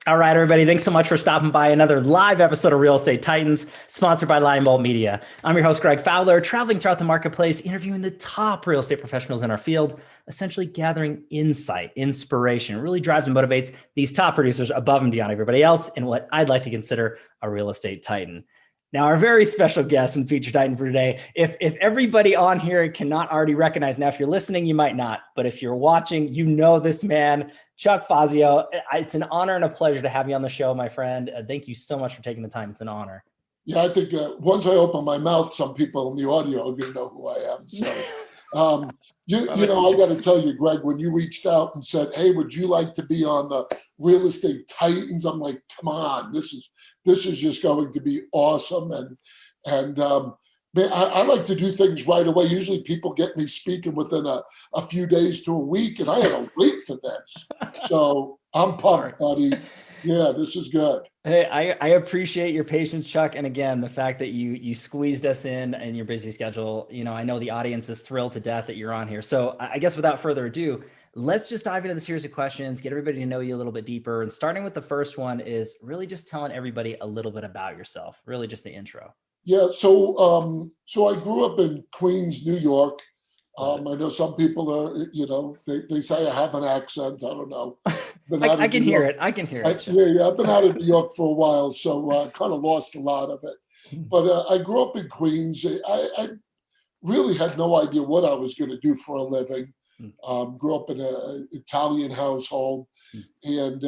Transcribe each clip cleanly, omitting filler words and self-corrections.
All right, everybody. Thanks so much for stopping by another live episode of Real Estate Titans, sponsored by Lion Bolt Media. I'm your host, Greg Fowler, traveling throughout the marketplace, interviewing the top real estate professionals in our field, essentially gathering insight, inspiration. It really drives and motivates these top producers above and beyond everybody else in what I'd like to consider a real estate titan. Now, our very special guest and featured titan for today, if everybody on here cannot already recognize, now if you're listening, you might not, but if you're watching, you know this man, Chuck Fazio. It's an honor and a pleasure to have you on the show, my friend. Thank you so much for taking the time. It's an honor. Yeah, I think once I open my mouth, some people in the audio are going to know who I am. So, you know, I got to tell you, Greg, when you reached out and said, "Hey, would you like to be on the Real Estate Titans?" I'm like, "Come on, this is just going to be awesome." And I like to do things right away. Usually, people get me speaking within a few days to a week, and I had to wait for this. So I'm pumped, buddy. Yeah, this is good. Hey, I appreciate your patience, Chuck. And again, the fact that you squeezed us in your busy schedule. You know, I know the audience is thrilled to death that you're on here. So I guess without further ado, let's just dive into the series of questions, get everybody to know you a little bit deeper. And starting with the first one is really just telling everybody a little bit about yourself, really just the intro. Yeah, so I grew up in Queens, New York. I know some people are, you know, they say I have an accent. I don't know. I can hear it. I can hear it. Yeah, I've been out of New York for a while, so I kind of lost a lot of it. But I grew up in Queens. I really had no idea what I was going to do for a living. Grew up in an Italian household. And,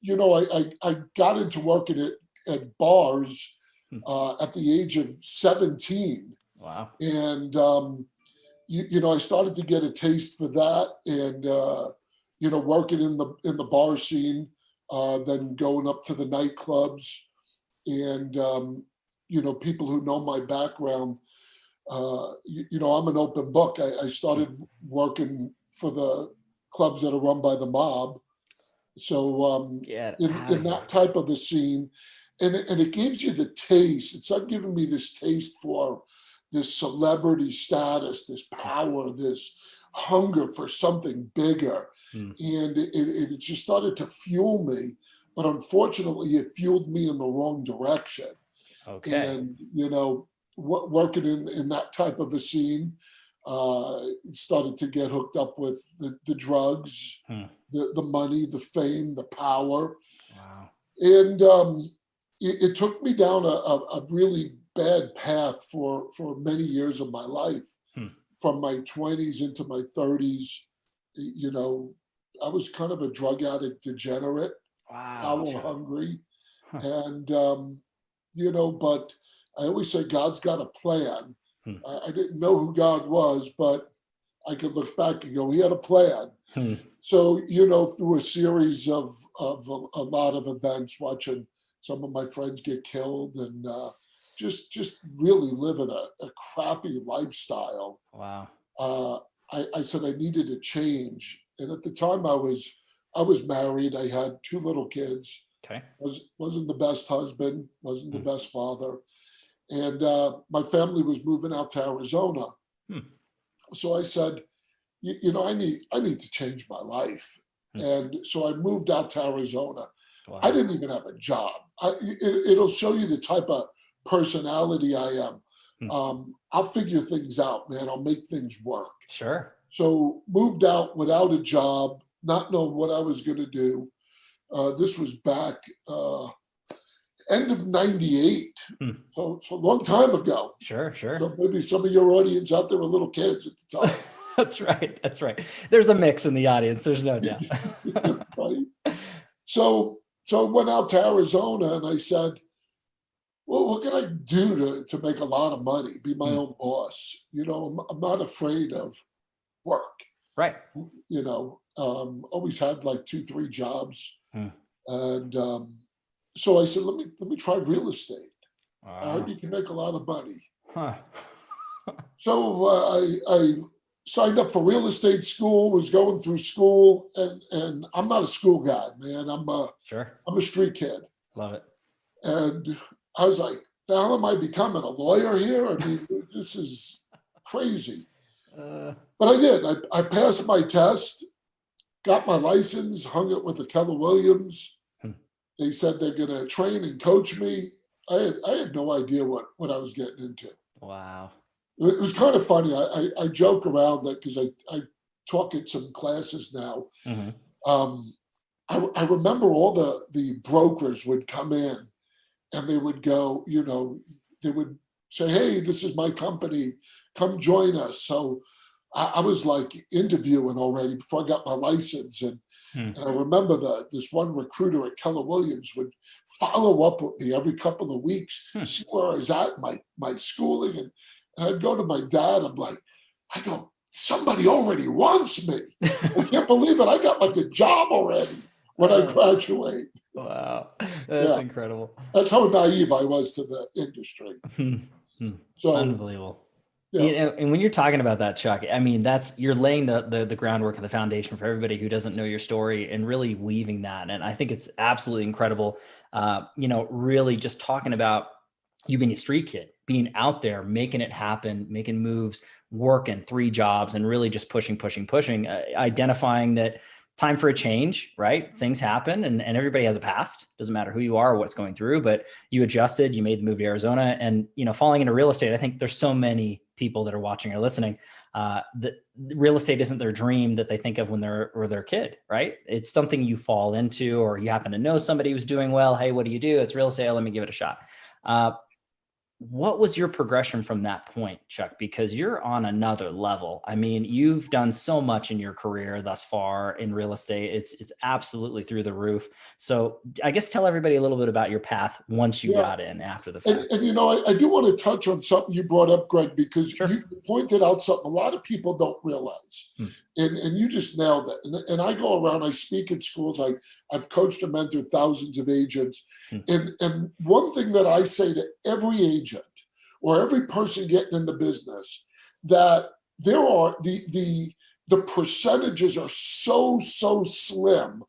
you know, I got into working at bars at the age of 17. Wow. And, you know, I started to get a taste for that, and you know, working in the bar scene, then going up to the nightclubs, and you know, people who know my background, you know, I'm an open book. I started working for the clubs that are run by the mob, so in that type of a scene, and it gives you the taste. It's not giving me this taste for this celebrity status, this power, this hunger for something bigger. And it just started to fuel me. But unfortunately, it fueled me in the wrong direction. Okay. And, you know, working in that type of a scene, started to get hooked up with the drugs, the money, the fame, the power. Wow. And it took me down a really bad path for many years of my life, from my 20s into my 30s. You know, I was kind of a drug addict, degenerate, power hungry. And, you know, but I always say God's got a plan. I didn't know who God was, but I could look back and go, he had a plan. So, you know, through a series of a lot of events, watching some of my friends get killed, and just really living a crappy lifestyle. Wow. I said I needed a change. And at the time I was married. I had 2 little kids. Okay. Wasn't the best husband, wasn't the best father. And my family was moving out to Arizona. So I said, you know, I need to change my life. And so I moved out to Arizona. Wow. I didn't even have a job. It'll show you the type of personality I am. I'll figure things out, man. I'll make things work. Sure. So moved out without a job, not knowing what I was going to do. This was back end of '98. So a long time ago. Sure. So maybe some of your audience out there were little kids at the time. That's right. There's a mix in the audience. There's no doubt. Right. So I went out to Arizona, and I said, well, what can I do to make a lot of money, be my own boss? You know, I'm not afraid of work. Right. You know, always had like 2-3 jobs. And so I said, let me try real estate. I heard you can make a lot of money. So I signed up for real estate school, was going through school, and I'm not a school guy, man. I'm a street kid. Love it. And I was like, the hell am I becoming, a lawyer here? I mean, this is crazy. But I did. I passed my test, got my license, hung it with the Keller Williams, They said they're going to train and coach me. I had no idea what I was getting into. Wow. It was kind of funny. I joke around that because I talk at some classes now. Mm-hmm. I remember all the brokers would come in and they would go, they would say, hey, this is my company, come join us. So I was like interviewing already before I got my license. And I remember this one recruiter at Keller Williams would follow up with me every couple of weeks, see where I was at, my schooling. And I'd go to my dad, I go, somebody already wants me. I can't believe it. I got like a job already when I graduate. Wow. That's incredible. That's how naive I was to the industry. So unbelievable. Yeah. And when you're talking about that, Chuck, I mean, you're laying the groundwork and the foundation for everybody who doesn't know your story and really weaving that. And I think it's absolutely incredible. Really just talking about you being a street kid, being out there, making it happen, making moves, working 3 jobs and really just pushing, identifying that time for a change, right? Things happen and everybody has a past. Doesn't matter who you are or what's going through, but you adjusted, you made the move to Arizona and, falling into real estate. I think there's so many people that are watching or listening that real estate isn't their dream that they think of when they're a kid, right? It's something you fall into, or you happen to know somebody who's doing well. Hey, what do you do? It's real estate. Let me give it a shot. What was your progression from that point, Chuck? Because you're on another level. I mean, you've done so much in your career thus far in real estate. It's absolutely through the roof. So I guess tell everybody a little bit about your path once you got in after the fact. And I do want to touch on something you brought up, Greg, because you pointed out something a lot of people don't realize. And you just nailed it. And I go around, I speak at schools. I've coached and mentored thousands of agents. And one thing that I say to every agent or every person getting in the business, that there are the percentages are so slim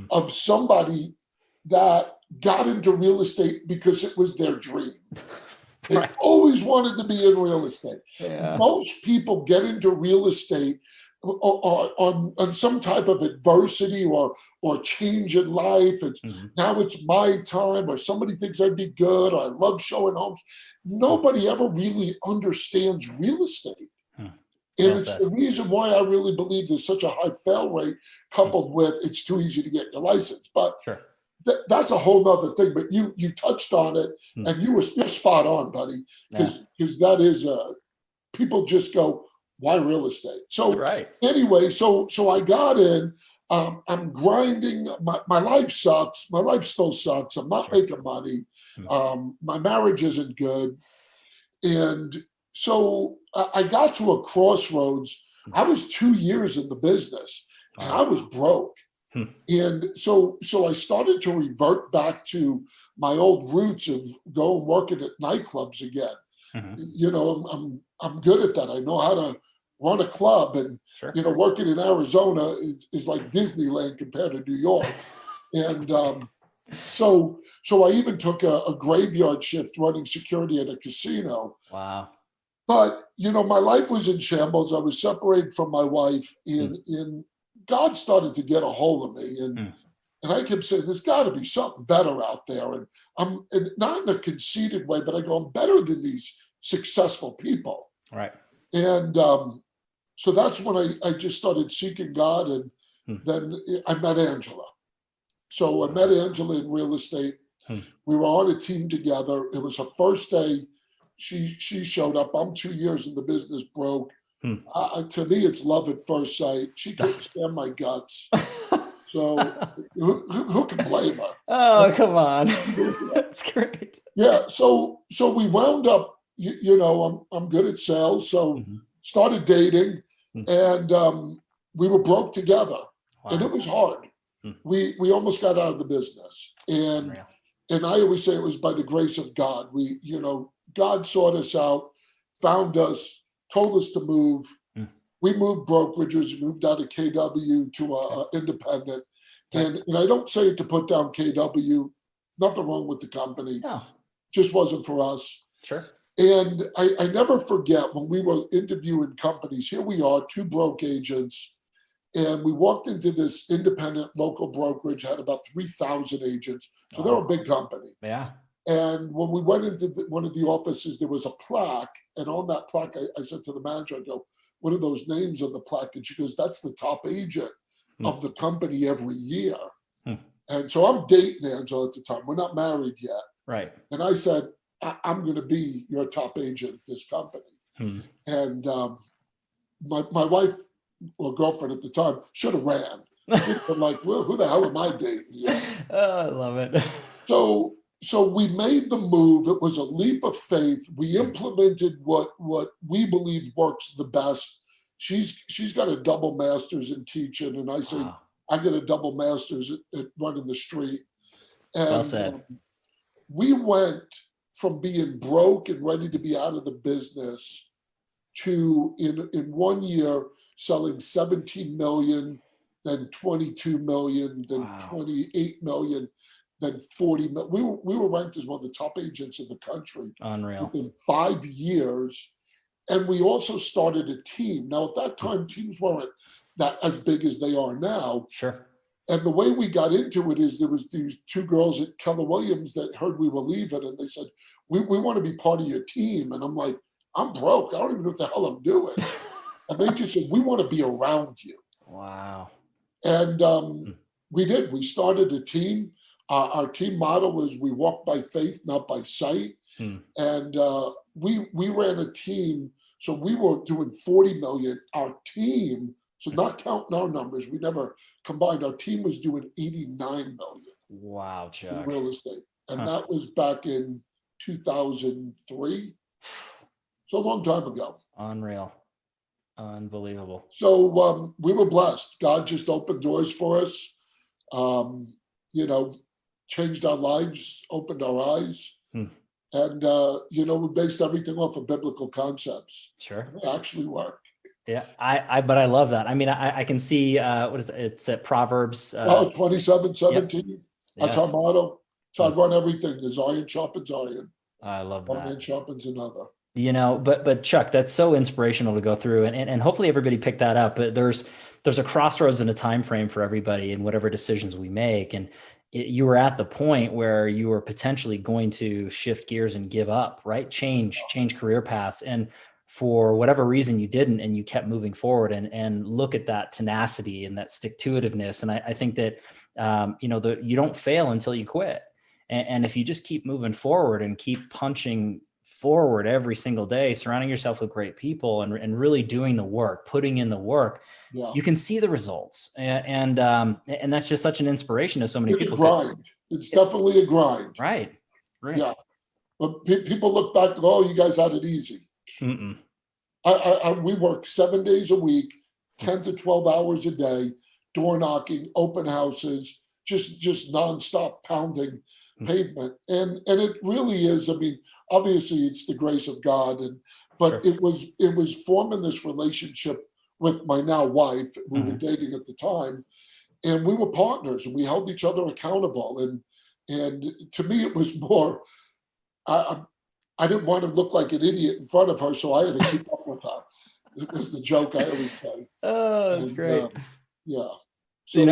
of somebody that got into real estate because it was their dream. They always wanted to be in real estate. Yeah. Most people get into real estate on some type of adversity or change in life. It's now it's my time, or somebody thinks I'd be good, or I love showing homes. Nobody ever really understands real estate. And it's the reason why I really believe there's such a high fail rate, coupled with it's too easy to get your license. But that's a whole nother thing. But you touched on it, and you're spot on, buddy, because that is people just go, why real estate? So anyway, so I got in. I'm grinding. My life sucks. My life still sucks. I'm not making money. My marriage isn't good. And so I got to a crossroads. I was 2 years in the business and I was broke. And so I started to revert back to my old roots of going working at nightclubs again. I'm good at that. I know how to run a club, and working in Arizona is like Disneyland compared to New York. And so I even took a graveyard shift running security at a casino. Wow. But my life was in shambles. I was separated from my wife, and God started to get a hold of me, and I kept saying, there's got to be something better out there. And I'm not in a conceited way, but I go, I'm better than these successful people. Right. And so that's when I just started seeking God, and then I met Angela. So I met Angela in real estate. We were on a team together. It was her first day. She showed up. I'm 2 years in the business, broke. To me, it's love at first sight. She couldn't stand my guts. So who can blame her? Oh, come on. That's great. Yeah. So we wound up, I'm good at sales. So started dating, and we were broke together. Wow. And it was hard. We almost got out of the business. And I always say it was by the grace of God. God sought us out, found us, told us to move. We moved brokerages, moved out of KW to a independent. And I don't say it to put down KW. Nothing wrong with the company. No. Just wasn't for us. Sure. And I never forget when we were interviewing companies. Here we are, 2 broke agents. And we walked into this independent local brokerage, had about 3,000 agents. So they're a big company. Yeah. And when we went into one of the offices, there was a plaque. And on that plaque, I said to the manager, I go, what are those names on the plaque? And she goes, that's the top agent of the company every year. And so I'm dating Angela at the time. We're not married yet. Right. And I said, I'm going to be your top agent at this company. And my wife or girlfriend at the time should have ran. She'd have been like, well, who the hell am I dating here? Oh, I love it. So we made the move. It was a leap of faith. We implemented what we believe works the best. She's got a double master's in teaching, and I say, I get a double master's at running the street. And Well said. We went from being broke and ready to be out of the business to in 1 year selling 17 million, then 22 million, then 28 million, then 40 million. We were ranked as one of the top agents in the country. Unreal. Within 5 years. And we also started a team. Now, at that time, teams weren't that as big as they are now. Sure. And the way we got into it is there was these two girls at Keller Williams that heard we were leaving, and they said, we want to be part of your team. And I'm like, I'm broke. I don't even know what the hell I'm doing. And they just said, we want to be around you. Wow. And we did. We started a team. Our team motto was we walk by faith, not by sight. And we ran a team. So we were doing 40 million. Our team, so not counting our numbers, we never combined. Our team was doing 89 million. Wow, Chuck. In real estate. And that was back in 2003. So a long time ago. Unreal. Unbelievable. So we were blessed. God just opened doors for us, changed our lives, opened our eyes. And, we based everything off of biblical concepts. Sure. It actually worked. Yeah, but I love that. I mean, I can see, what is it? It's at Proverbs. 27:17. Yep. That's our motto. So I run everything. There's iron sharpens iron. I love One that. man sharpens another. But Chuck, that's so inspirational to go through, and hopefully everybody picked that up. But there's a crossroads and a time frame for everybody in whatever decisions we make. And you were at the point where you were potentially going to shift gears and give up, right? Change career paths. And for whatever reason you didn't, and you kept moving forward, and look at that tenacity and that stick-to-itiveness. And I think that, you don't fail until you quit. And if you just keep moving forward and keep punching forward every single day, surrounding yourself with great people and really doing the work, putting in the work, you can see the results. And that's just such an inspiration to so many people. Grind. It's definitely a grind. Right. Yeah. But people look back and go, oh, you guys had it easy. We work 7 days a week, 10 to 12 hours a day, door knocking, open houses, just nonstop pounding pavement. And it really is, I mean, obviously it's the grace of God. But it was forming this relationship with my now wife. We were dating at the time, and we were partners, and we held each other accountable. And to me, it was more, I didn't want to look like an idiot in front of her, so I had to keep up with her. It was the joke I always say. Oh, that's great. So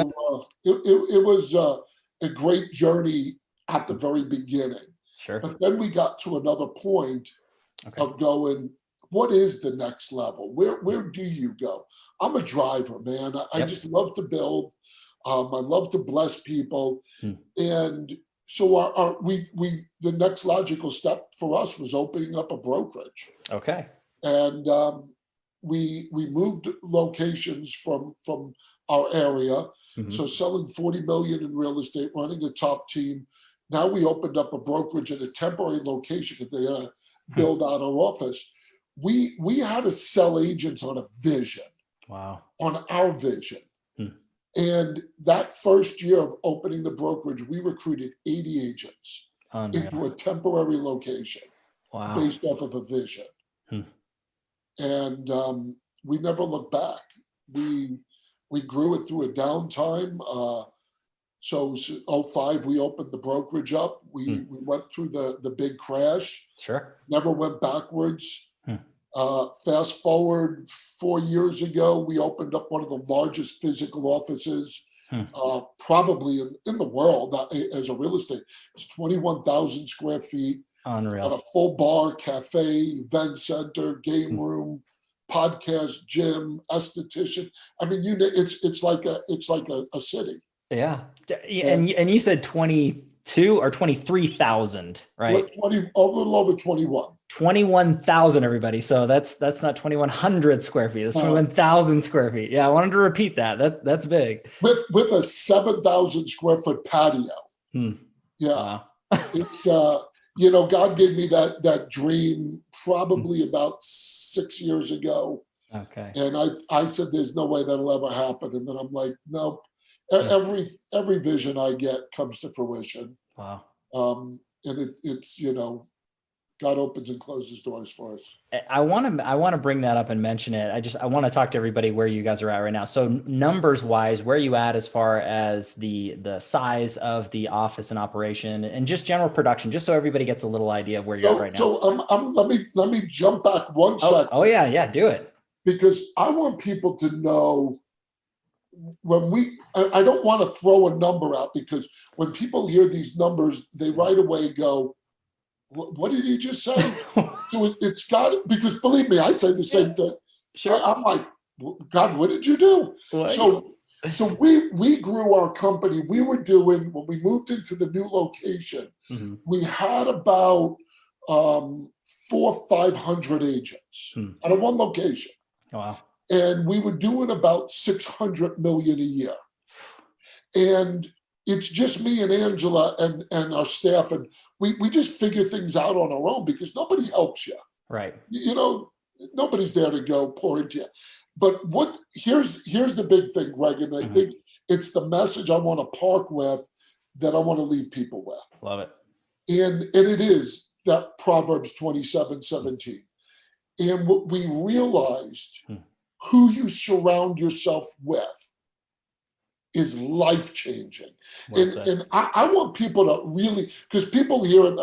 it was a great journey at the very beginning. Sure. But then we got to another point of going, what is the next level? Where do you go? I'm a driver, man. I just love to build. I love to bless people. And so the next logical step for us was opening up a brokerage. Okay. And we moved locations from our area. So selling 40 million in real estate, running a top team. Now we opened up a brokerage at a temporary location if they're gonna build out our office. We had to sell agents on a vision. Wow. On our vision. And that first year of opening the brokerage, we recruited 80 agents into a temporary location based off of a vision. And we never looked back. We grew it through a downtime. So 2005, we opened the brokerage up. We went through the big crash. Sure. Never went backwards. Fast forward 4 years ago, we opened up one of the largest physical offices probably in the world as a real estate. It's 21,000 square feet. Unreal. Got a full bar, cafe, event center, game room, podcast, gym, esthetician. I mean, it's like a city. Yeah. And you said 22 or 23,000, right? A little over 21. 21,000, everybody. So that's not 2,100 square feet. That's 21,000 square feet. Yeah, I wanted to repeat that. That's big. With a 7,000 square foot patio. Yeah. Wow. It's God gave me that dream probably about 6 years ago. Okay. And I said, there's no way that'll ever happen. And then I'm like, nope. Every vision I get comes to fruition. Wow. And it's God opens and closes doors for us. I want to bring that up and mention it. I want to talk to everybody where you guys are at right now. So numbers wise, where are you at as far as the size of the office and operation and just general production, just so everybody gets a little idea of where you're at right now. So let me jump back one second. Oh yeah, do it. Because I want people to know I don't want to throw a number out, because when people hear these numbers, they right away go, what did he just say? So it's got, because believe me, I say the same thing. Sure. I'm like, God, what did you do? What? So we grew our company. We were doing, when we moved into the new location, we had about 400 or 500 agents out of one location. Oh, wow. And we were doing about 600 million a year. And it's just me and Angela and our staff. And we just figure things out on our own, because nobody helps you. Right. Nobody's there to go pour into you. But here's the big thing, Greg, and I think it's the message I want to park with, that I want to leave people with. Love it. And it is that Proverbs 27:17. And what we realized, who you surround yourself with is life-changing. And I want people to really, because people hear, you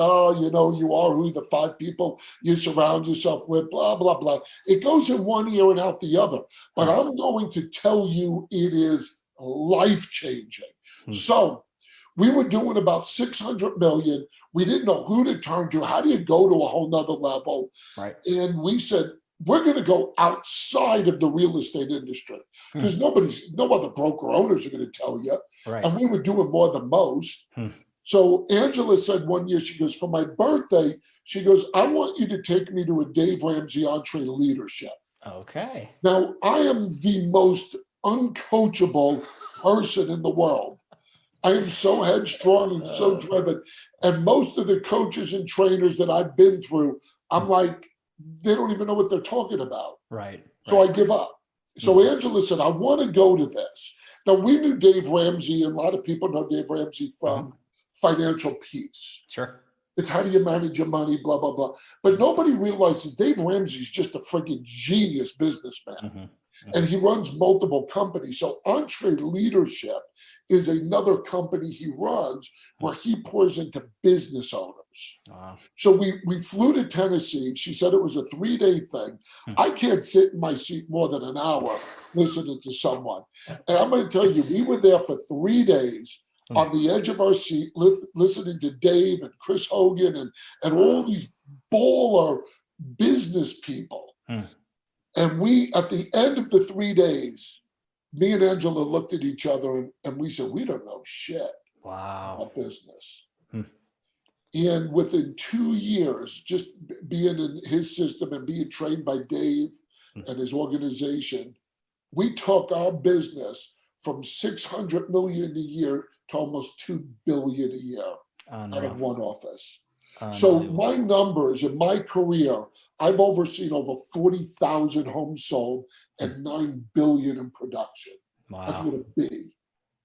are who the 5 people you surround yourself with, blah, blah, blah. It goes in one ear and out the other. But I'm going to tell you, it is life-changing. So we were doing about 600 million. We didn't know who to turn to. How do you go to a whole nother level? Right. And we said, we're going to go outside of the real estate industry, because no other broker owners are going to tell you. Right. And we were doing more than most. So Angela said one year, she goes, for my birthday, she goes, I want you to take me to a Dave Ramsey Entre Leadership. Okay. Now, I am the most uncoachable person in the world. I am so headstrong and so driven. And most of the coaches and trainers that I've been through, I'm like, they don't even know what they're talking about. Right. So I give up. So Angela said, I want to go to this. Now, we knew Dave Ramsey, and a lot of people know Dave Ramsey from Financial Peace. Sure. It's how do you manage your money, blah, blah, blah. But nobody realizes Dave Ramsey's just a friggin' genius businessman. And he runs multiple companies. So Entre Leadership is another company he runs where he pours into business owners. Wow. So we flew to Tennessee. She said it was a 3-day thing. I can't sit in my seat more than an hour listening to someone. And I'm going to tell you, we were there for 3 days on the edge of our seat, listening to Dave and Chris Hogan and all these baller business people. And we, at the end of the 3 days, me and Angela looked at each other and we said, we don't know shit about business. And within 2 years, just being in his system and being trained by Dave and his organization, we took our business from 600 million a year to almost 2 billion a year out of one office. So my numbers in my career, I've overseen over 40,000 homes sold and 9 billion in production. Wow. That's what it be.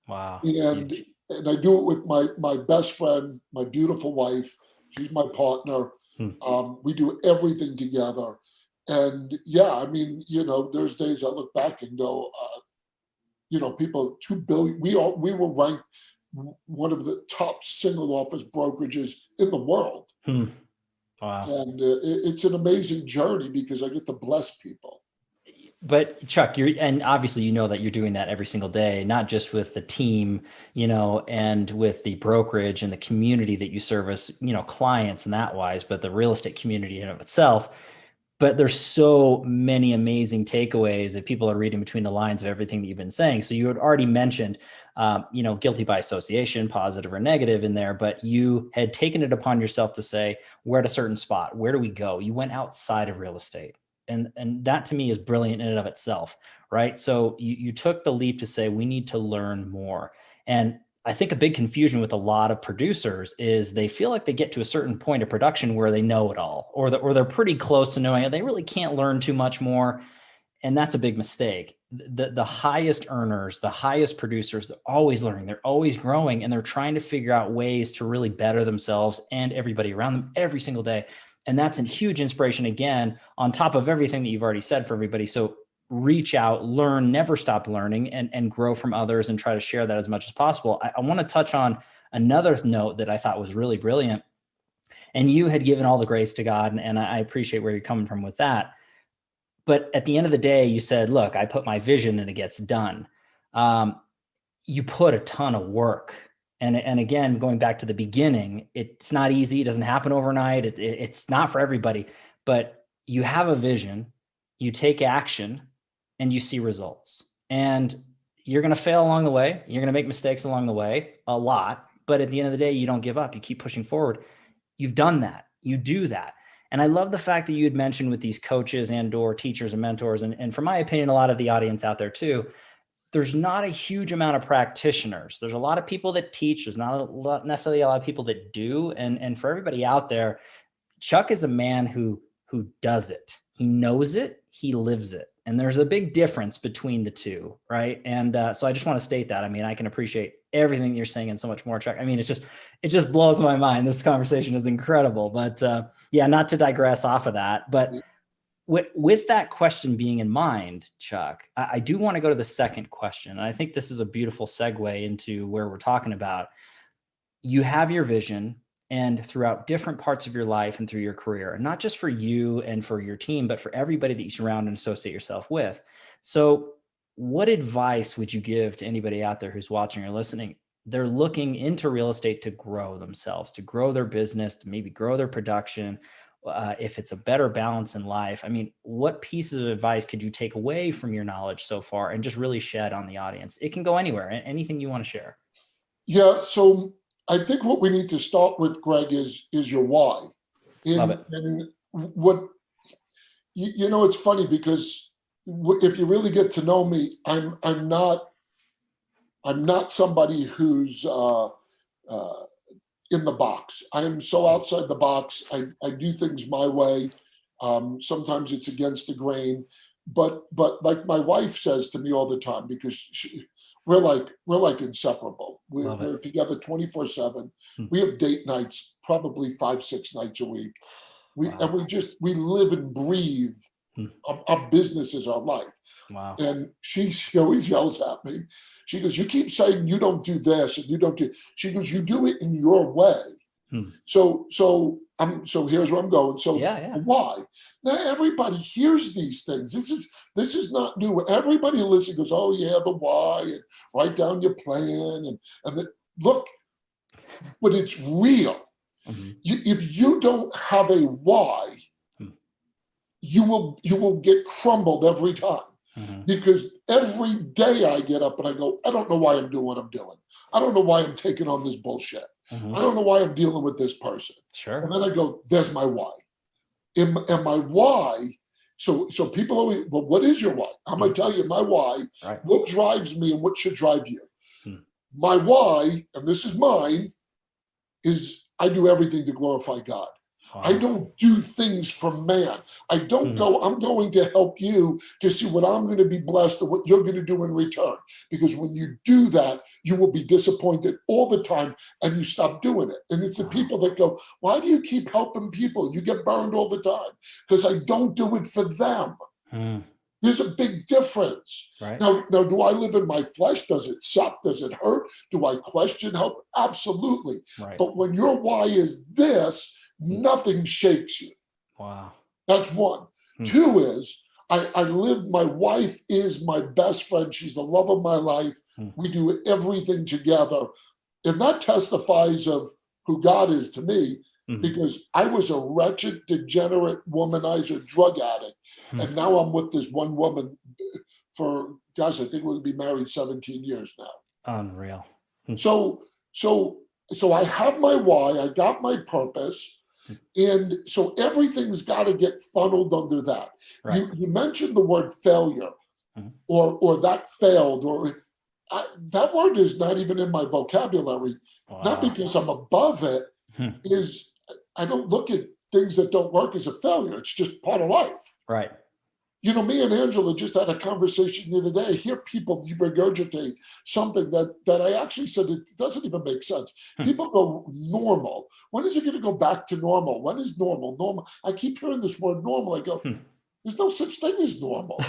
Wow. And I do it with my best friend, my beautiful wife. She's my partner. We do everything together. And yeah, I mean, there's days I look back and go, people, 2 billion, we were ranked one of the top single office brokerages in the world. Wow. And it's an amazing journey because I get to bless people. But Chuck, and obviously you know that you're doing that every single day, not just with the team, and with the brokerage and the community that you service, clients and that wise, but the real estate community in of itself. But there's so many amazing takeaways that people are reading between the lines of everything that you've been saying. So you had already mentioned, guilty by association, positive or negative in there, but you had taken it upon yourself to say, we're at a certain spot. Where do we go? You went outside of real estate. And that to me is brilliant in and of itself, right? So you took the leap to say, we need to learn more. And I think a big confusion with a lot of producers is they feel like they get to a certain point of production where they know it all, or they're pretty close to knowing it. They really can't learn too much more. And that's a big mistake. The highest earners, the highest producers, they're always learning, they're always growing, and they're trying to figure out ways to really better themselves and everybody around them every single day. And that's a huge inspiration, again, on top of everything that you've already said for everybody. So reach out, learn, never stop learning, and grow from others, and try to share that as much as possible. I want to touch on another note that I thought was really brilliant. And you had given all the grace to God, and I appreciate where you're coming from with that. But at the end of the day, you said, look, I put my vision and it gets done. You put a ton of work. And again, going back to the beginning, it's not easy. It doesn't happen overnight. It's not for everybody, but you have a vision, you take action, and you see results. And you're going to fail along the way. You're going to make mistakes along the way, a lot. But at the end of the day, you don't give up. You keep pushing forward. You've done that. You do that. And I love the fact that you had mentioned with these coaches and or teachers and mentors, and for my opinion, a lot of the audience out there too, there's not a huge amount of practitioners. There's a lot of people that teach. There's not necessarily a lot of people that do. And for everybody out there, Chuck is a man who does it. He knows it. He lives it. And there's a big difference between the two, right? And so I just want to state that. I mean, I can appreciate everything you're saying and so much more, Chuck. I mean, it just blows my mind. This conversation is incredible. But yeah, not to digress off of that, but with that question being in mind, Chuck, I do want to go to the second question. And I think this is a beautiful segue into where we're talking about. You have your vision, and throughout different parts of your life and through your career, and not just for you and for your team, but for everybody that you surround and associate yourself with. So what advice would you give to anybody out there who's watching or listening? They're looking into real estate to grow themselves, to grow their business, to maybe grow their production. If it's a better balance in life, I mean, what pieces of advice could you take away from your knowledge so far and just really shed on the audience? It can go anywhere, anything you want to share. Yeah. So I think what we need to start with, Greg, is your why. Love it. And what, it's funny because if you really get to know me, I'm not somebody who's in the box. I am so outside the box. I do things my way. Sometimes it's against the grain, but like my wife says to me all the time, because we're like inseparable. We're together 24/7. We have date nights, probably 5-6 nights a week. We live and breathe. Our business is our life. Wow. And she always yells at me. She goes, you keep saying you don't do this and you don't do. She goes, you do it in your way. So here's where I'm going. So why? Now everybody hears these things. This is not new. Everybody listens goes, oh yeah, the why, and write down your plan and look, but it's real. If you don't have a why, you will get crumbled every time. Because every day I get up and I go, I don't know why I'm doing what I'm doing. I don't know why I'm taking on this bullshit. I don't know why I'm dealing with this person. Sure. And then I go, there's my why. And my why, so people always, well, what is your why? I'm going to tell you my why, what drives me and what should drive you. My why, and this is mine, is I do everything to glorify God. Wow. I don't do things for man. I don't go, I'm going to help you to see what I'm going to be blessed or what you're going to do in return. Because when you do that, you will be disappointed all the time and you stop doing it. And it's the people that go, why do you keep helping people? You get burned all the time. Because I don't do it for them. There's a big difference. Right. Now, do I live in my flesh? Does it suck? Does it hurt? Do I question help? Absolutely. Right. But when your why is this, Nothing shakes you. Wow. That's one. Two is my wife is my best friend. She's the love of my life. We do everything together. And that testifies of who God is to me, because I was a wretched, degenerate, womanizer, drug addict. And now I'm with this one woman for, gosh, I think we'll be married 17 years now. Unreal. So I have my why, I got my purpose. And so everything's got to get funneled under that. Right. You mentioned the word failure, or that failed, or that word is not even in my vocabulary. Wow. Not because I'm above it, is I don't look at things that don't work as a failure. It's just part of life. Right. You know, me and Angela just had a conversation the other day. I hear people regurgitate something that I actually said it doesn't even make sense. People go normal. When is it going to go back to normal? When is normal? Normal. I keep hearing this word normal. I go, there's no such thing as normal.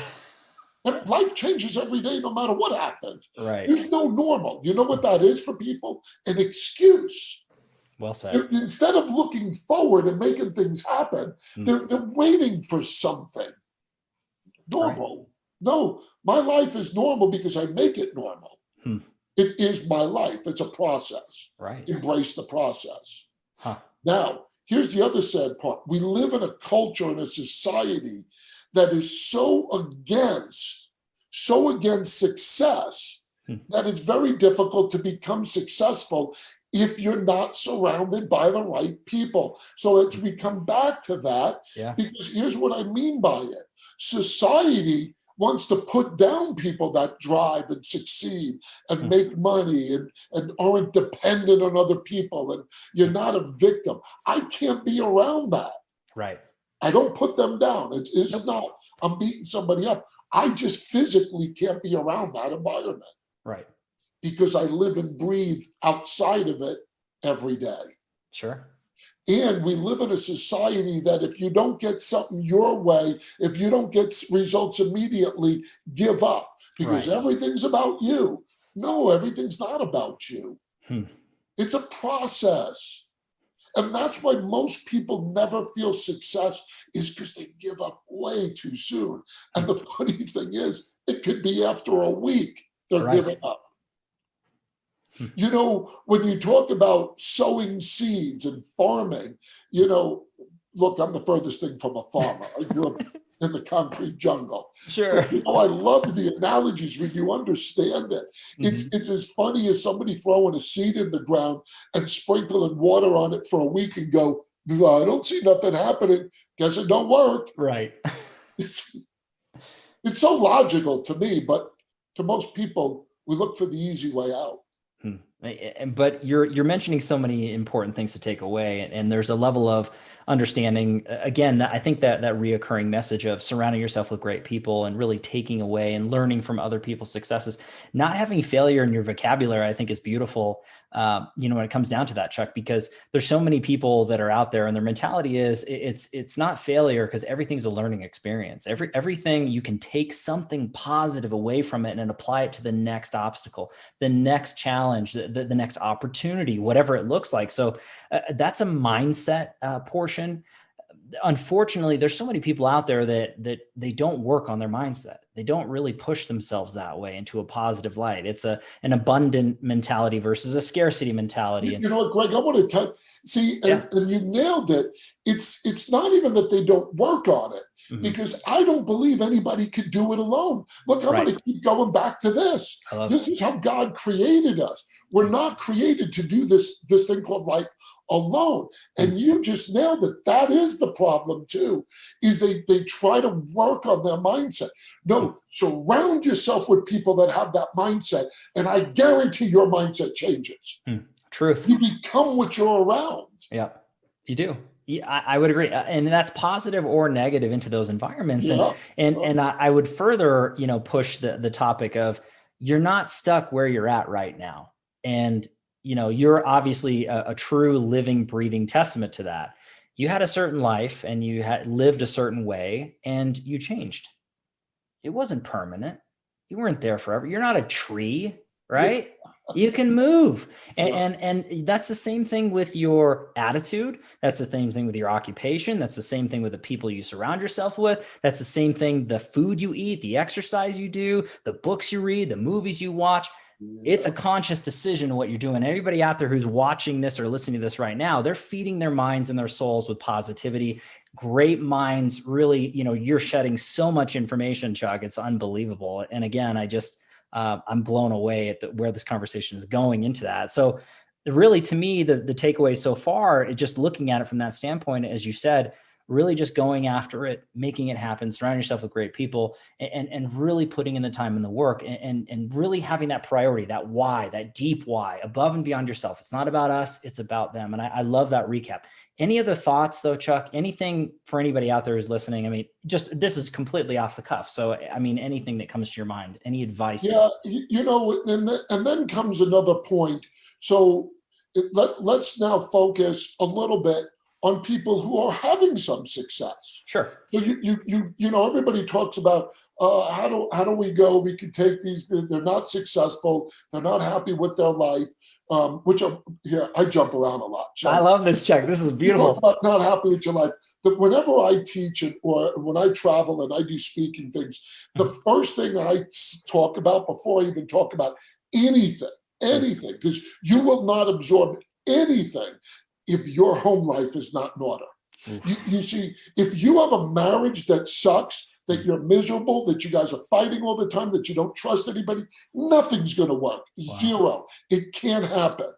And life changes every day, no matter what happens. Right. There's no normal. You know what that is for people? An excuse. Well said. Instead of looking forward and making things happen, they're waiting for something. Normal. Right. No, my life is normal because I make it normal. It is my life. It's a process. Right. Embrace the process. Now, here's the other sad part. We live in a culture and a society that is so against success that it's very difficult to become successful if you're not surrounded by the right people. So we come back to that, because here's what I mean by it. Society wants to put down people that drive and succeed and make money and aren't dependent on other people, and you're not a victim. I can't be around that. Right. I don't put them down. It's not, I'm beating somebody up. I just physically can't be around that environment. Right. Because I live and breathe outside of it every day. Sure. And we live in a society that if you don't get something your way, if you don't get results immediately, give up, because everything's about you. No, everything's not about you. It's a process. And that's why most people never feel success, is because they give up way too soon. And the funny thing is, it could be after a week they're giving up. You know, when you talk about sowing seeds and farming, you know, look, I'm the furthest thing from a farmer. I grew up in the concrete jungle. Sure. But, you know, I love the analogies when you understand it. It's as funny as somebody throwing a seed in the ground and sprinkling water on it for a week and go, I don't see nothing happening. Guess it don't work. Right. It's so logical to me, but to most people, we look for the easy way out. But you're mentioning so many important things to take away, and there's a level of understanding, again, that I think that reoccurring message of surrounding yourself with great people and really taking away and learning from other people's successes. Not having failure in your vocabulary, I think, is beautiful. When it comes down to that, Chuck, because there's so many people that are out there and their mentality is it's not failure, because everything's a learning experience. Everything, you can take something positive away from it and apply it to the next obstacle, the next challenge, the next opportunity, whatever it looks like. So that's a mindset portion. Unfortunately, there's so many people out there that they don't work on their mindset. They don't really push themselves that way into a positive light. It's an abundant mentality versus a scarcity mentality. You know what, Greg, I want to see, and you nailed it. It's not even that they don't work on it, because I don't believe anybody could do it alone. Look, I'm going to keep going back to this. This is how God created us. We're not created to do this thing called life alone. And you just nailed it. That is the problem too, is they try to work on their mindset. No, surround yourself with people that have that mindset, and I guarantee your mindset changes. Truth. You become what you're around. Yeah, you do. Yeah, I would agree. And that's positive or negative into those environments. And I would further, push the topic of, you're not stuck where you're at right now. And, you're obviously a true living, breathing testament to that. You had a certain life and you had lived a certain way and you changed. It wasn't permanent. You weren't there forever. You're not a tree, right? You can move. Yeah. And that's the same thing with your attitude. That's the same thing with your occupation. That's the same thing with the people you surround yourself with. That's the same thing, the food you eat, the exercise you do, the books you read, the movies you watch. It's a conscious decision what you're doing. Everybody out there who's watching this or listening to this right now, they're feeding their minds and their souls with positivity. Great minds, really, you're shedding so much information, Chuck. It's unbelievable. And again, I'm blown away at where this conversation is going into that. So really, to me, the takeaway so far is just looking at it from that standpoint, as you said, really just going after it, making it happen, surround yourself with great people, and really putting in the time and the work, and really having that priority, that why, that deep why, above and beyond yourself. It's not about us, it's about them. And I love that recap. Any other thoughts though, Chuck? Anything for anybody out there who's listening? I mean, this is completely off the cuff. So, I mean, anything that comes to your mind, any advice? Yeah, and then comes another point. So let's now focus a little bit on people who are having some success. Sure. So everybody talks about how do we go? We can take these. They're not successful. They're not happy with their life. I jump around a lot. So I love this, Chuck. This is beautiful. About not happy with your life. Whenever I teach it or when I travel and I do speaking things, the first thing I talk about before I even talk about anything, because you will not absorb anything if your home life is not in order. You see, if you have a marriage that sucks, that you're miserable, that you guys are fighting all the time, that you don't trust anybody, nothing's going to work. Wow. Zero. It can't happen.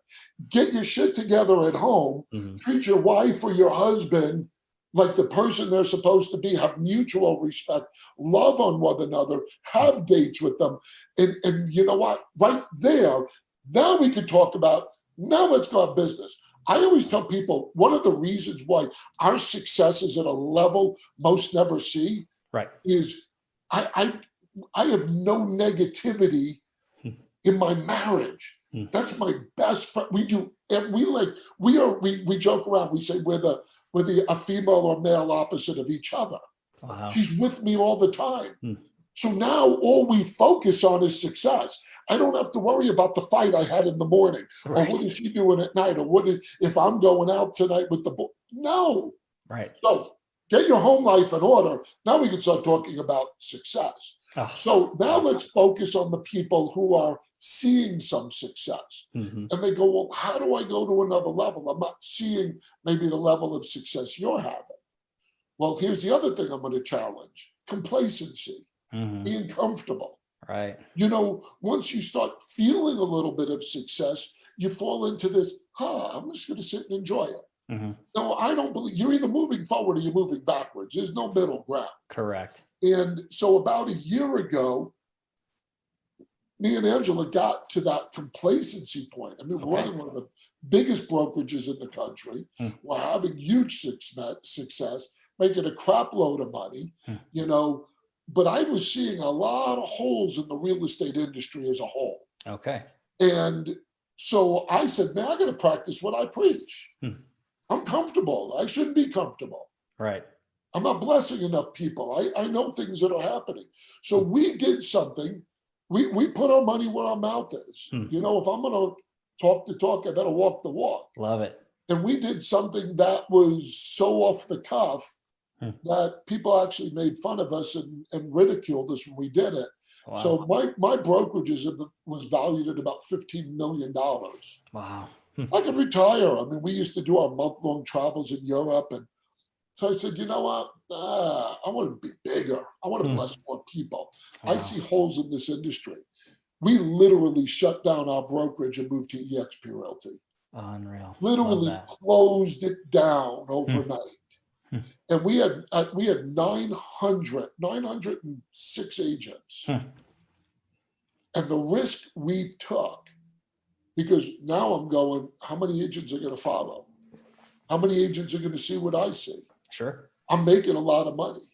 Get your shit together at home. Treat your wife or your husband like the person they're supposed to be. Have mutual respect. Love on one another. Have dates with them. And you know what? Right there, now we can talk about, now let's go have business. I always tell people one of the reasons why our success is at a level most never see is I have no negativity in my marriage. That's my best friend. We joke around. We say we're a female or male opposite of each other. Wow. She's with me all the time. So now all we focus on is success. I don't have to worry about the fight I had in the morning, or what is she doing at night, or if I'm going out tonight with the boy. No. Right. So get your home life in order. Now we can start talking about success. So now let's focus on the people who are seeing some success. And they go, well, how do I go to another level? I'm not seeing maybe the level of success you're having. Well, here's the other thing I'm going to challenge: complacency. Being comfortable. Right. Once you start feeling a little bit of success, you fall into this, I'm just going to sit and enjoy it. No, I don't believe you're either moving forward or you're moving backwards. There's no middle ground. Correct. And so about a year ago, me and Angela got to that complacency point. I mean, we're running one of the biggest brokerages in the country. We're having huge success, making a crap load of money, but I was seeing a lot of holes in the real estate industry as a whole. Okay. And so I said, man, I got to practice what I preach. I'm comfortable. I shouldn't be comfortable. Right. I'm not blessing enough people. I know things that are happening. So we did something. We put our money where our mouth is. If I'm going to talk the talk, I better walk the walk. Love it. And we did something that was so off the cuff that people actually made fun of us and ridiculed us when we did it. Wow. So my brokerages was valued at about $15 million. Wow. I could retire. I mean, we used to do our month-long travels in Europe. And so I said, you know what? I want to be bigger. I want to bless more people. Wow. I see holes in this industry. We literally shut down our brokerage and moved to eXp Realty. Unreal. Literally closed it down overnight. And we had 906 agents. And the risk we took, because now I'm going, how many agents are going to follow? How many agents are going to see what I see? Sure. I'm making a lot of money.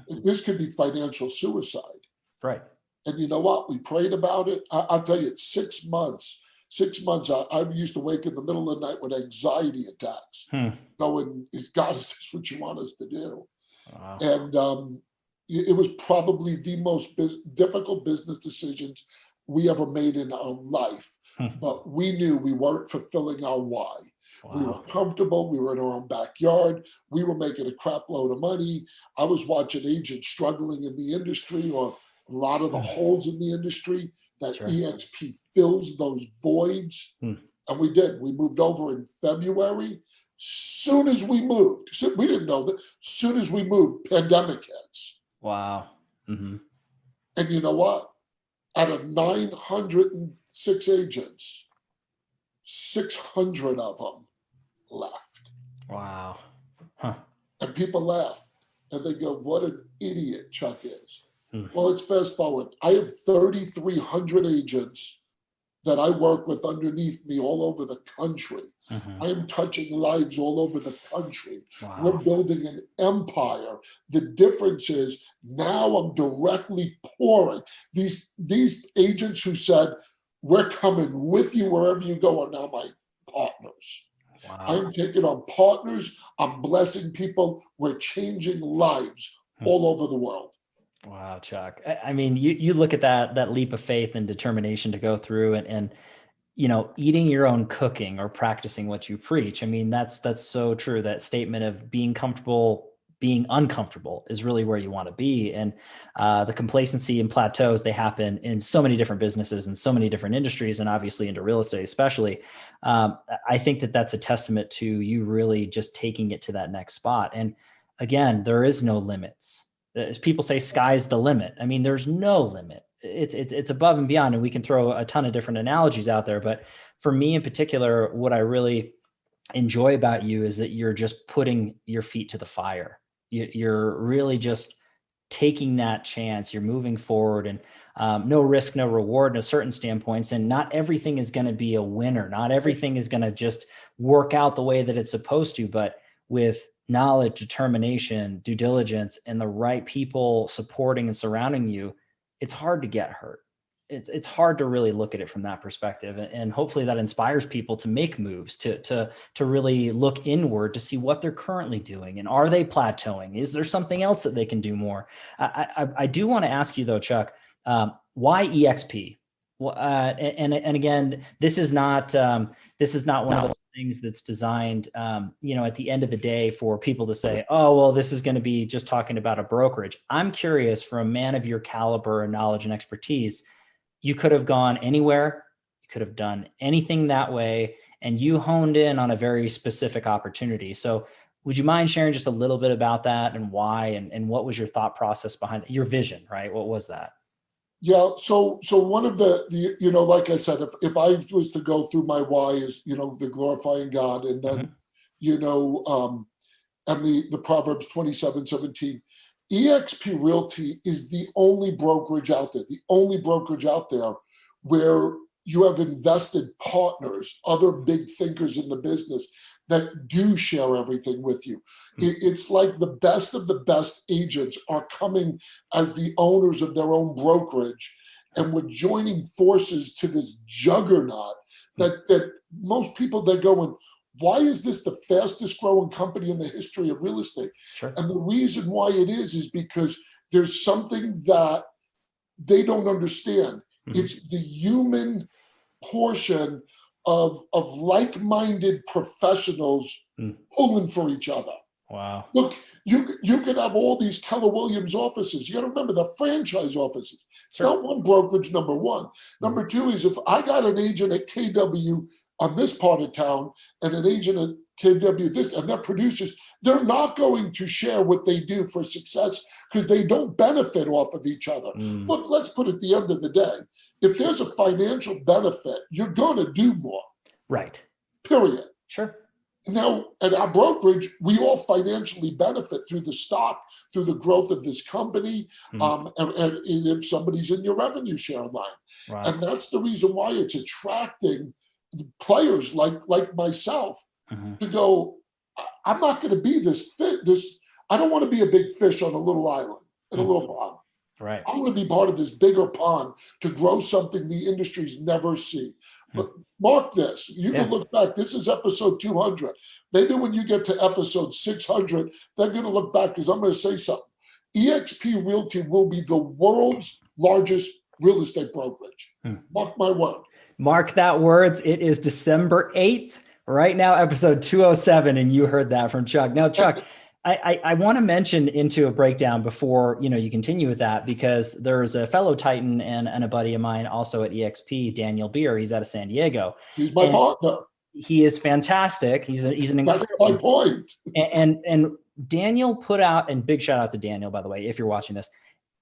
This could be financial suicide. Right. And you know what? We prayed about it. I'll tell you, it's 6 months. 6 months, I used to wake in the middle of the night with anxiety attacks, going, God, is this what you want us to do? Wow. And it was probably the most difficult business decisions we ever made in our life. but we knew we weren't fulfilling our why. We were Wow. comfortable. We were in our own backyard. We were making a crap load of money. I was watching agents struggling in the industry, or a lot of the holes in the industry that Sure. EXP fills those voids. Hmm. And we did. We moved over in February. Soon as we moved, we didn't know that. Soon as we moved, pandemic hits. Wow. Mm-hmm. And you know what? Out of 906 agents, 600 of them left. Wow. Huh. And people laugh and they go, what an idiot Chuck is. Hmm. Well, let's fast forward. I have 3,300 agents that I work with underneath me all over the country. Mm-hmm. I am touching lives all over the country. Wow. We're building an empire. The difference is now I'm directly pouring. These agents who said, we're coming with you wherever you go are now my partners. Wow. I'm taking on partners. I'm blessing people. We're changing lives all over the world. Wow, Chuck. I mean, you look at that leap of faith and determination to go through and eating your own cooking or practicing what you preach. I mean, that's so true. That statement of being comfortable, being uncomfortable is really where you want to be. And the complacency and plateaus, they happen in so many different businesses and so many different industries, and obviously into real estate, especially. I think that's a testament to you really just taking it to that next spot. And again, there is no limits. As people say, sky's the limit. I mean, there's no limit. It's above and beyond, and we can throw a ton of different analogies out there. But for me in particular, what I really enjoy about you is that you're just putting your feet to the fire. You're really just taking that chance. You're moving forward, and no risk, no reward in a certain standpoints. And not everything is going to be a winner. Not everything is going to just work out the way that it's supposed to. But with knowledge, determination, due diligence, and the right people supporting and surrounding you, it's hard to get hurt. It's hard to really look at it from that perspective. And hopefully that inspires people to make moves, to really look inward to see what they're currently doing. And are they plateauing? Is there something else that they can do more? I do want to ask you though, Chuck, why EXP? Well, and again, this is not one of those things that's designed, at the end of the day for people to say, oh, well, this is going to be just talking about a brokerage. I'm curious, for a man of your caliber and knowledge and expertise, you could have gone anywhere, you could have done anything that way, and you honed in on a very specific opportunity. So would you mind sharing just a little bit about that and why, and what was your thought process behind it? Your vision, right? What was that? Yeah. So one of the like I said, if I was to go through my why is, the glorifying God, and then, and the Proverbs 27:17, EXP Realty is the only brokerage out there, where you have invested partners, other big thinkers in the business that do share everything with you. It's like the best of the best agents are coming as the owners of their own brokerage, and we're joining forces to this juggernaut that most people, they're going, why is this the fastest growing company in the history of real estate? Sure. And the reason why it is because there's something that they don't understand. Mm-hmm. It's the human portion of like-minded professionals pulling for each other. Wow. Look, you could have all these Keller Williams offices. You got to remember the franchise offices. It's not one brokerage, number one. Number two is, if I got an agent at KW on this part of town and an agent at KW this, and their producers, they're not going to share what they do for success because they don't benefit off of each other. Look, let's put it at the end of the day. If there's a financial benefit, you're going to do more. Right. Period. Sure. Now, at our brokerage, we all financially benefit through the stock, through the growth of this company, and if somebody's in your revenue share line. Wow. And that's the reason why it's attracting players like myself to go, I'm not going to be I don't want to be a big fish on a little island in a little pond. Right. I'm going to be part of this bigger pond to grow something the industry's never seen. But mark this. You can look back. This is episode 200. Maybe when you get to episode 600, they're going to look back, because I'm going to say something. EXP Realty will be the world's largest real estate brokerage. Mark my word. Mark that words. It is December 8th, right now, episode 207. And you heard that from Chuck. Now, Chuck, I want to mention into a breakdown before, you continue with that, because there's a fellow Titan and a buddy of mine also at EXP, Daniel Beer. He's out of San Diego. He's my partner. He is fantastic. He's an incredible. That's my point. And Daniel put out, and big shout out to Daniel, by the way, if you're watching this,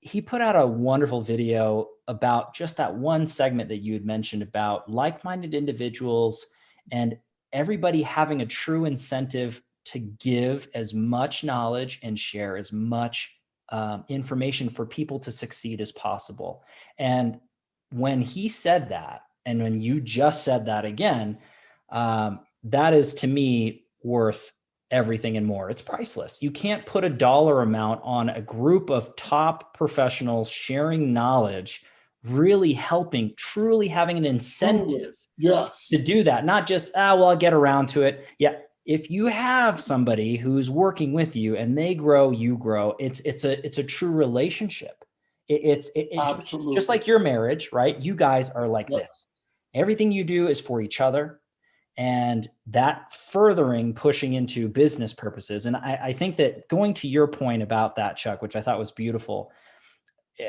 he put out a wonderful video about just that one segment that you had mentioned about like-minded individuals and everybody having a true incentive to give as much knowledge and share as much information for people to succeed as possible. And when he said that, and when you just said that again, that is to me worth everything and more. It's priceless. You can't put a dollar amount on a group of top professionals sharing knowledge, really helping, truly having an incentive to do that. Not just, well, I'll get around to it. Yeah. If you have somebody who's working with you and they grow, you grow, it's a true relationship. It's just like your marriage, right? You guys are like this. Everything you do is for each other. And that furthering pushing into business purposes. And I think that going to your point about that, Chuck, which I thought was beautiful,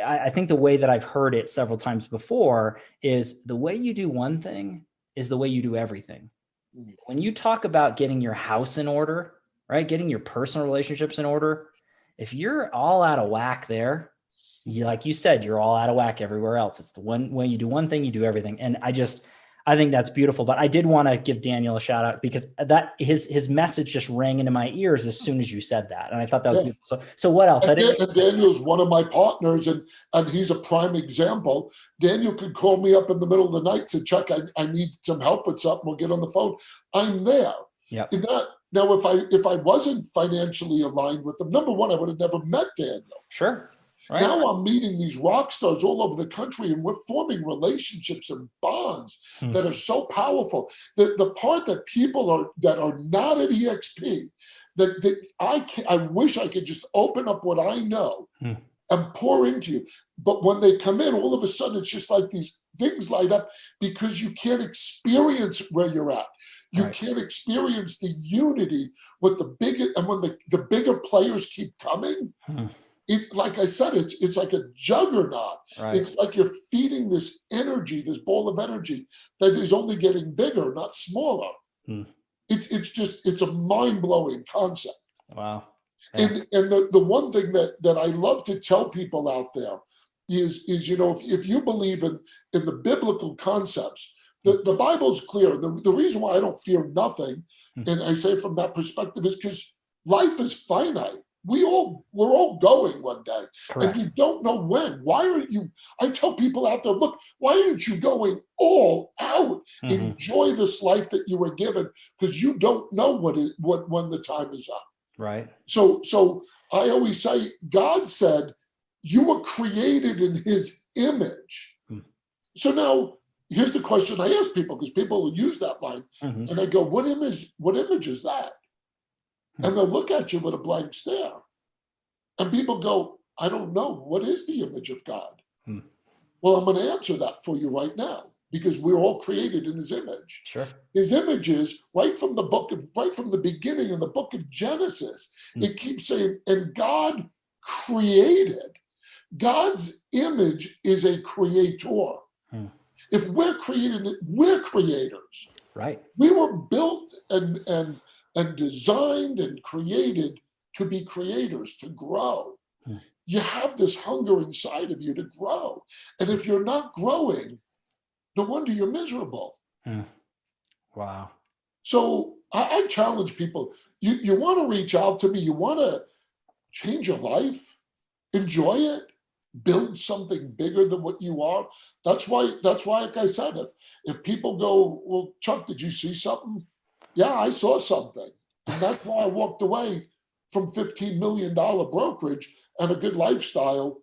I think the way that I've heard it several times before is the way you do one thing is the way you do everything. When you talk about getting your house in order, right? Getting your personal relationships in order, if you're all out of whack there, like you said, you're all out of whack everywhere else. It's the one way you do one thing, you do everything. And I think that's beautiful, but I did want to give Daniel a shout out because that his message just rang into my ears as soon as you said that. And I thought that was beautiful. So what else? And Daniel's one of my partners and he's a prime example. Daniel could call me up in the middle of the night and say, Chuck, I need some help with something. We'll get on the phone. I'm there. Yeah. Now, if I wasn't financially aligned with him, number one, I would have never met Daniel. Sure. Right. Now I'm meeting these rock stars all over the country and we're forming relationships and bonds that are so powerful. The part that people that are not at EXP, that I wish I could just open up what I know and pour into you. But when they come in, all of a sudden it's just like these things light up because you can't experience where you're at. You can't experience the unity with the bigger, and when the bigger players keep coming, it's like I said, it's like a juggernaut. Right. It's like you're feeding this energy, this ball of energy that is only getting bigger, not smaller. It's a mind-blowing concept. Wow. Yeah. And the one thing that I love to tell people out there is if you believe in the biblical concepts, the Bible's clear. The reason why I don't fear nothing, and I say from that perspective, is because life is finite. We're all going one day. Correct. And you don't know when. Why are you? I tell people out there, look, why aren't you going all out? Enjoy this life that you were given, because you don't know when the time is up. Right. So I always say, God said you were created in His image. So now here's the question I ask people, because people will use that line, and I go, what image is that? And they'll look at you with a blank stare. And people go, I don't know. What is the image of God? Well, I'm going to answer that for you right now, because we're all created in His image. Sure. His image is right from the beginning in the book of Genesis. It keeps saying, and God created. God's image is a creator. If we're created, we're creators. Right. We were built and designed and created to be creators, to grow. You have this hunger inside of you to grow. And if you're not growing, no wonder you're miserable. Wow. So I challenge people, you want to reach out to me, you want to change your life, enjoy it, build something bigger than what you are. That's why, like I said, if people go, well, Chuck, did you see something? Yeah, I saw something. And that's why I walked away from $15 million brokerage and a good lifestyle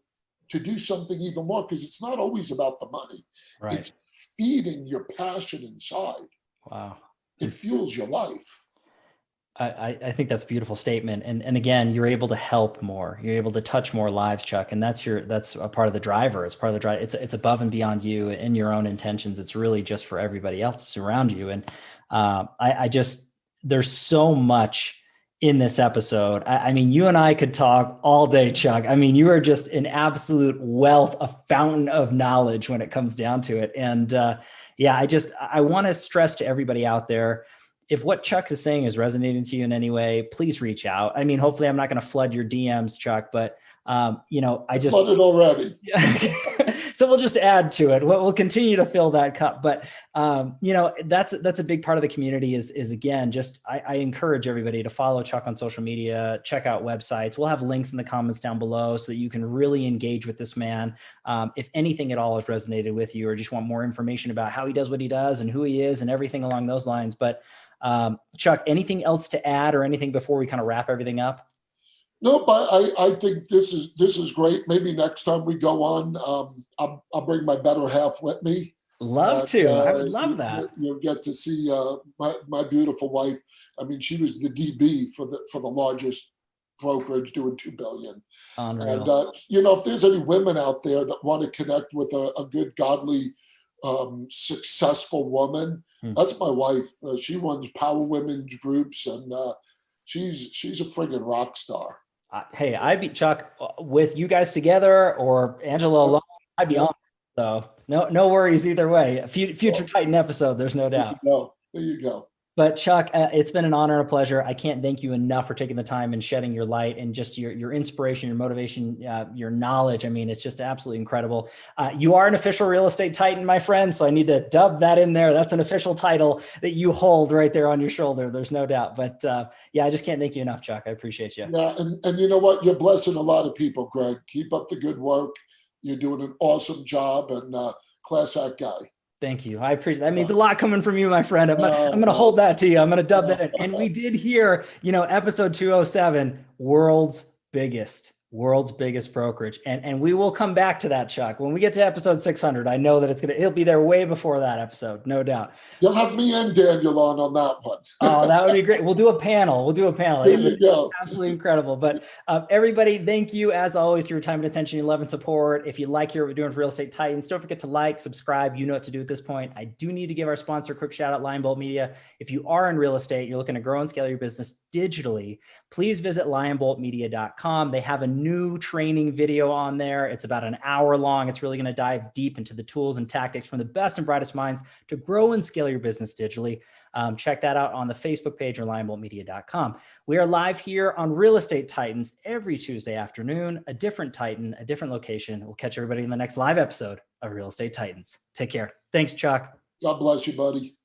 to do something even more, because it's not always about the money. Right. It's feeding your passion inside. Wow. It fuels your life. I think that's a beautiful statement. And again, you're able to help more. You're able to touch more lives, Chuck. And that's a part of the driver. It's part of the drive. It's above and beyond you and your own intentions. It's really just for everybody else around you. And I just, there's so much in this episode. I mean, you and I could talk all day, Chuck. I mean, you are just an absolute wealth, a fountain of knowledge when it comes down to it. And yeah, I want to stress to everybody out there, if what Chuck is saying is resonating to you in any way, please reach out. I mean, hopefully I'm not going to flood your DMs, Chuck, but I just flooded already. So we'll just add to it. We'll continue to fill that cup. But that's a big part of the community is again, just I encourage everybody to follow Chuck on social media, check out websites. We'll have links in the comments down below so that you can really engage with this man. If anything at all has resonated with you or just want more information about how he does what he does and who he is and everything along those lines. But Chuck, anything else to add or anything before we kind of wrap everything up? No, but I think this is great. Maybe next time we go on, I'll bring my better half with me. Love to. I would love that. You'll get to see my beautiful wife. I mean, she was the DB for the largest brokerage doing $2 billion. Unreal. And if there's any women out there that want to connect with a good, godly, successful woman, that's my wife. She runs Power Women's groups, and she's a friggin' rock star. Hey, I'd be Chuck with you guys together or Angela alone. I'd be on. So no worries either way. Future Titan episode, there's no doubt. There you go. But Chuck, it's been an honor and a pleasure. I can't thank you enough for taking the time and shedding your light and just your inspiration, your motivation, your knowledge. I mean, it's just absolutely incredible. You are an official real estate titan, my friend. So I need to dub that in there. That's an official title that you hold right there on your shoulder. There's no doubt. But yeah, I just can't thank you enough, Chuck. I appreciate you. Yeah, and you know what? You're blessing a lot of people, Greg. Keep up the good work. You're doing an awesome job, and class act guy. Thank you. I appreciate that. Means a lot coming from you, my friend. I'm going to hold that to you. I'm going to dub that in. And we did hear, episode 207, world's biggest brokerage. And we will come back to that, Chuck. When we get to episode 600, I know that it'll be there way before that episode. No doubt. You'll have me and Daniel on that one. Oh, that would be great. We'll do a panel. There you go. Absolutely incredible. But everybody, thank you as always for your time and attention, your love and support. If you like what we're doing for Real Estate Titans, don't forget to like, subscribe. You know what to do at this point. I do need to give our sponsor a quick shout out, Lion Bolt Media. If you are in real estate, you're looking to grow and scale your business digitally, please visit lionboltmedia.com. They have a new training video on there. It's about an hour long. It's really going to dive deep into the tools and tactics from the best and brightest minds to grow and scale your business digitally. Check that out on the Facebook page or lionboltmedia.com. We are live here on Real Estate Titans every Tuesday afternoon, a different Titan, a different location. We'll catch everybody in the next live episode of Real Estate Titans. Take care. Thanks, Chuck. God bless you, buddy.